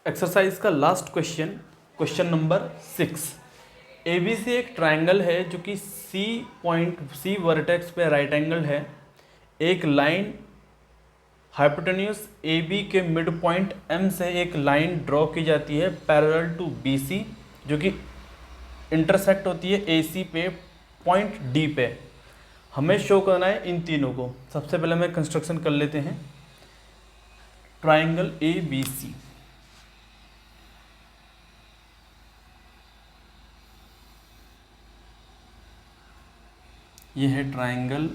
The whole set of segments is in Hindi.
एक्सरसाइज का last question, question number 6। ABC एक ट्रायंगल है जो कि सी वर्टेक्स पे राइट एंगल है। एक लाइन हाइपोटेन्यूज AB के मिड पॉइंट M से एक लाइन ड्रॉ की जाती है पैरेलल टू BC, जो कि इंटरसेक्ट होती है AC पे पॉइंट D पे। हमें शो करना है इन तीनों को। सबसे पहले हमें कंस्ट्रक्शन कर लेते हैं ट्रायंगल ABC। ये है ट्रायंगल,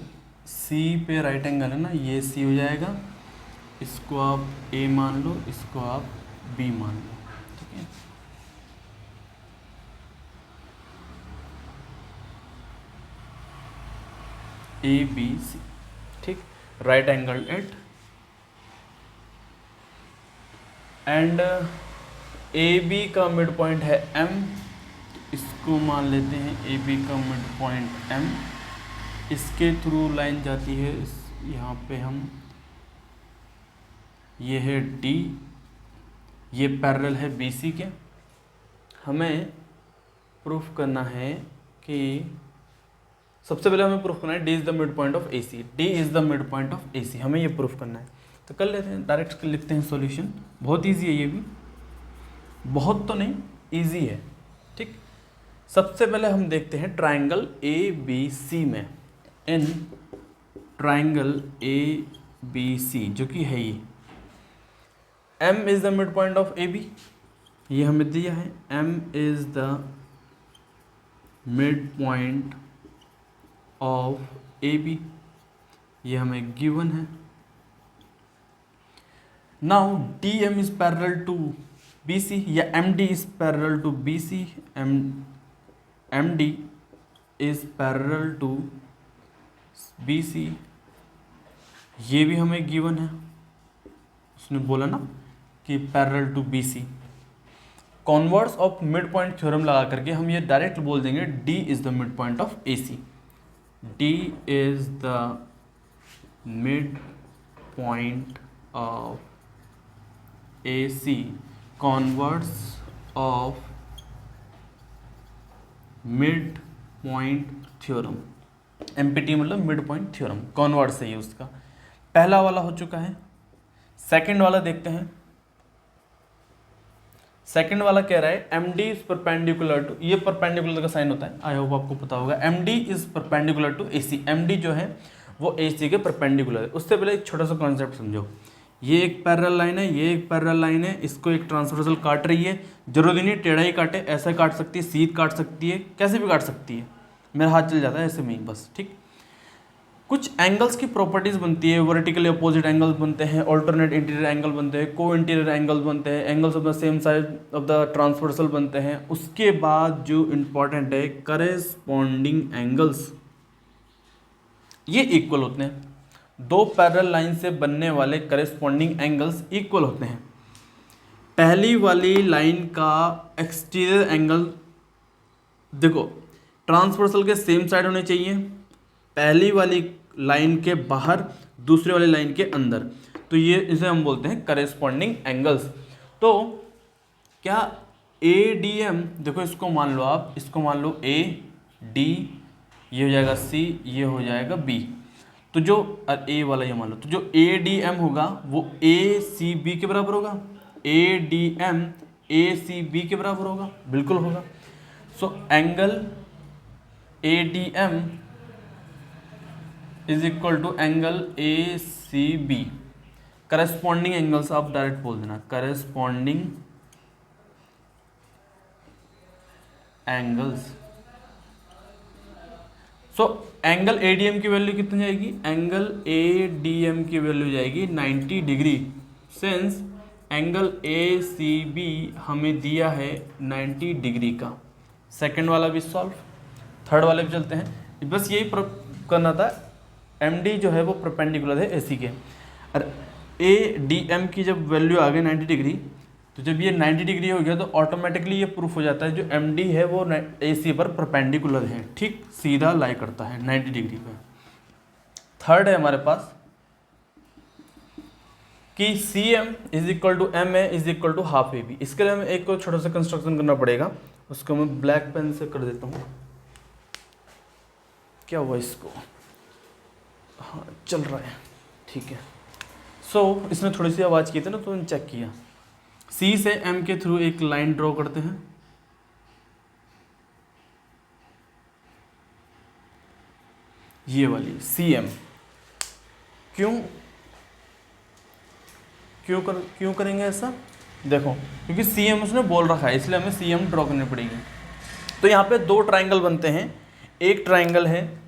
C पे राइट एंगल है ना, ये C हो जाएगा। इसको आप A मान लो, इसको आप B मान लो, ठीक है। ABC, ठीक। Right angle at and AB का मिड पॉइंट है M, इसको मान लेते हैं AB का मिड पॉइंट M। इसके थ्रू लाइन जाती है यहाँ पे हम, ये है D, ये पैरेलल है BC के। हमें प्रूफ करना है कि सबसे पहले हमें प्रूफ करना है D is the mid point of AC। D is the mid point of AC, हमें ये प्रूफ करना है। तो कर लेते हैं, डायरेक्ट लिखते हैं सॉल्यूशन। बहुत इजी है ये भी, बहुत तो नहीं, इजी है, ठीक। सबसे पहले हम देखते हैं ट्रायंगल ABC में, इन ट्रायंगल ABC जो कि है ये M is the mid point of AB, ये हमें दिया है। M is the mid point of AB, ये हमें गिवन है। Now DM is parallel to BC, या MD is parallel to BC, MD is parallel to BC, ये भी हमें गिवन है। उसने बोला ना कि parallel to BC। Converse of midpoint theorem लगा करके हम ये डायरेक्ट बोल देंगे D is the mid point of AC। D is the mid point of AC, converse of midpoint theorem. MPT मतलब मिड पॉइंट थ्योरम, कॉन्वर्स है ये उसका। पहला वाला हो चुका है। सेकंड वाला देखते हैं। सेकंड वाला कह रहा है MD इज परपेंडिकुलर टू, ये परपेंडिकुलर का साइन होता है, आई होप आपको पता होगा। MD is perpendicular to AC, MD जो है वो AC के परपेंडिकुलर है। उससे पहले एक छोटा सा कॉन्सेप्ट समझो। ये एक पैरेलल लाइन है, ये एक पैरेलल लाइन है, इसको एक ट्रांसवर्सल काट रही है। जरूरी नहीं टेढ़ा ही काटे, ऐसे काट सकती है, सीध काट सकती है, कैसे भी काट सकती है। मेरा हाथ चल जाता है ऐसे में ही बस, ठीक। कुछ एंगल्स की प्रॉपर्टीज बनती है, वर्टिकली अपोजिट एंगल्स बनते हैं, ऑल्टरनेट इंटीरियर एंगल बनते हैं, को इंटीरियर एंगल्स बनते हैं, angles of the same side of the transversal बनते हैं। उसके बाद जो इंपॉर्टेंट है, करेस्पॉन्डिंग एंगल्स, ये इक्वल होते हैं। दो पैरेलल लाइन से बनने वाले करेस्पॉन्डिंग एंगल्स इक्वल होते हैं। पहली वाली लाइन का एक्सटीरियर एंगल देखो, ट्रांसवर्सल के सेम साइड होने चाहिए, पहली वाली लाइन के बाहर, दूसरी वाली लाइन के अंदर। तो ये इसे हम बोलते हैं करेस्पॉन्डिंग एंगल्स। तो क्या ADM, देखो इसको मान लो आप, इसको मान लो AD, ये हो जाएगा C, ये हो जाएगा B। तो जो A वाला ये मान लो, तो जो ADM होगा वो ACB के बराबर होगा। ADM ACB के बराबर होगा, बिल्कुल होगा। So angle ADM is equal to angle ACB। Corresponding angles आप डायरेक्ट बोल देना, corresponding angles. So angle ADM की वैल्यू कितनी जाएगी? एंगल ADM की वैल्यू जाएगी 90 डिग्री, सिंस एंगल ACB हमें दिया है 90 डिग्री का। सेकंड वाला भी सॉल्व, थर्ड वाले भी चलते हैं। बस यही करना था। MD जो है वो परपेंडिकुलर है AC के, और ADM की जब वैल्यू आ गई 90 डिग्री, तो जब ये 90 डिग्री हो गया तो ऑटोमेटिकली ये प्रूफ हो जाता है जो MD है वो AC पर परपेंडिकुलर है, ठीक सीधा लाई करता है 90 डिग्री पे। थर्ड है हमारे पास कि C M is equal to M A is equal to half A B. इसके लिए हमें एक छोटा सा कंस्ट्रक्शन करना पड़ेगा, उसको मैं ब्लैक पेन से कर देता हूँ। क्या हुआ इसको, हाँ चल रहा है, ठीक है। सो इसने थोड़ी सी आवाज़ की थी ना, तो मैंने चेक किया। सी से एम के थ्रू एक लाइन ड्रॉ करते हैं, ये वाली सी एम। क्यों करेंगे ऐसा, देखो क्योंकि सी एम उसने बोल रखा है, इसलिए हमें सी एम ड्रॉ करनी पड़ेगी। तो यहाँ पे दो ट्राइंगल बनते हैं, एक ट्राइंगल है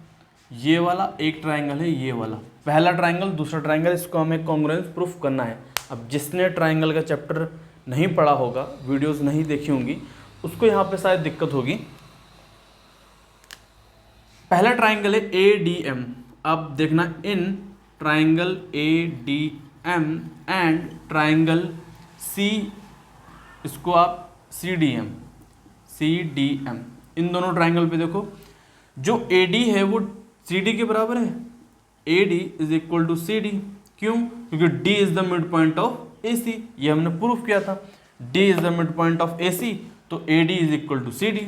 ये वाला, एक ट्राइंगल है ये वाला। पहला ट्राइंगल दूसरा ट्राइंगल, इसको हमें कॉन्ग्रुएंस प्रूफ करना है। अब जिसने ट्राइंगल का चैप्टर नहीं पढ़ा होगा, वीडियोस नहीं देखी होंगी, उसको यहाँ पे शायद दिक्कत होगी। पहला ट्राइंगल है ए डी एम। अब देखना, in triangle A D M and triangle C, इसको आप सी डी एम, इन दोनों ट्राइंगल पे देखो, जो ए डी है वो सी डी के बराबर है। A D is equal to C D. क्यों, क्योंकि D is the mid point of A C, ये हमने प्रूफ किया था। D is the mid point of A C, तो A D is equal to C D,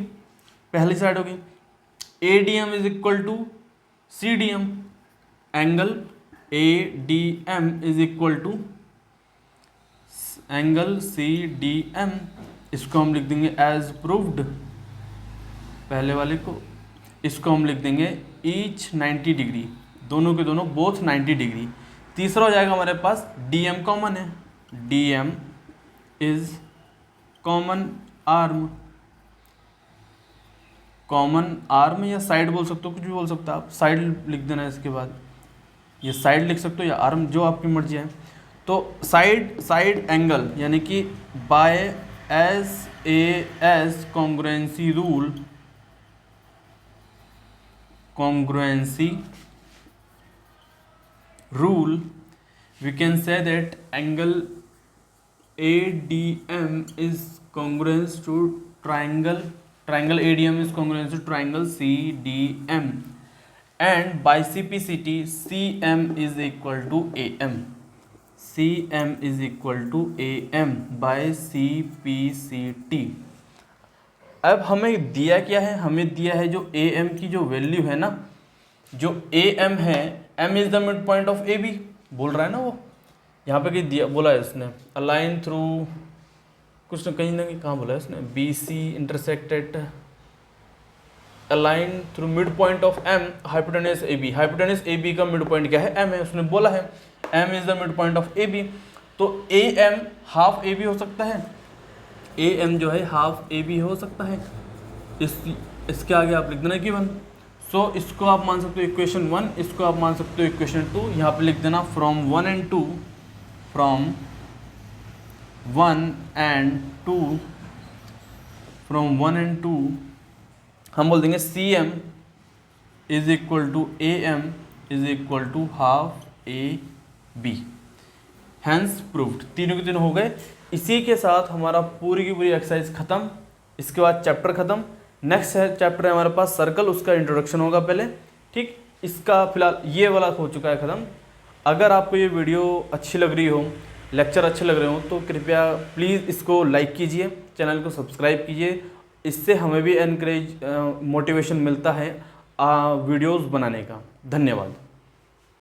पहली साइड होगी। A D M is equal to C D M, angle A D M is equal to angle C D M. इसको हम लिख देंगे एज प्रूव्ड, पहले वाले को, इसको हम लिख देंगे ईच 90 डिग्री, दोनों के दोनों बोथ 90 डिग्री। तीसरा हो जाएगा हमारे पास डी एम कॉमन है, D M is common arm, common arm या साइड बोल सकते हो, कुछ भी बोल सकते हो आप, साइड लिख देना है। इसके बाद ये साइड लिख सकते हो या आर्म, जो आपकी मर्जी है। तो साइड एंगल यानी कि by S A S congruency rule we can say that angle ADM is congruent to triangle ADM is congruent to triangle CDM, and by CPCT CM is equal to AM, CM is equal to AM by CPCT। अब हमें दिया क्या है, हमें दिया है जो AM की जो वैल्यू है ना, जो AM है, M is the mid point of AB बोल रहा है ना वो, यहाँ पे कहीं दिया बोला है इसने, अलाइन थ्रू कुछ न कहीं कहाँ बोला है इसने, BC intersected align through mid point of M hypotenuse AB। Hypotenuse AB का मिड पॉइंट क्या है, M है, उसने बोला है M is the mid point of AB। तो AM हाफ AB हो सकता है, AM जो है हाफ AB हो सकता है। इसके आगे आप लिख देना गिवन। सो इसको आप मान सकते हो इक्वेशन 1, इसको आप मान सकते हो इक्वेशन 2। यहाँ पे लिख देना फ्रॉम 1 and 2, फ्रॉम 1 and 2 हम बोल देंगे CM is equal to AM is equal to half AB। Hence proved, तीनों के तीनों हो गए। इसी के साथ हमारा पूरी की पूरी एक्सरसाइज खत्म। इसके बाद चैप्टर खत्म। नेक्स्ट चैप्टर है हमारे पास सर्कल, उसका इंट्रोडक्शन होगा पहले, ठीक। इसका फिलहाल ये वाला हो चुका है ख़त्म। अगर आपको ये वीडियो अच्छी लग रही हो, लेक्चर अच्छे लग रहे हो, तो कृपया प्लीज़ इसको लाइक कीजिए, चैनल को सब्सक्राइब कीजिए। इससे हमें भी एनकरेज मोटिवेशन मिलता है वीडियोस बनाने का। धन्यवाद।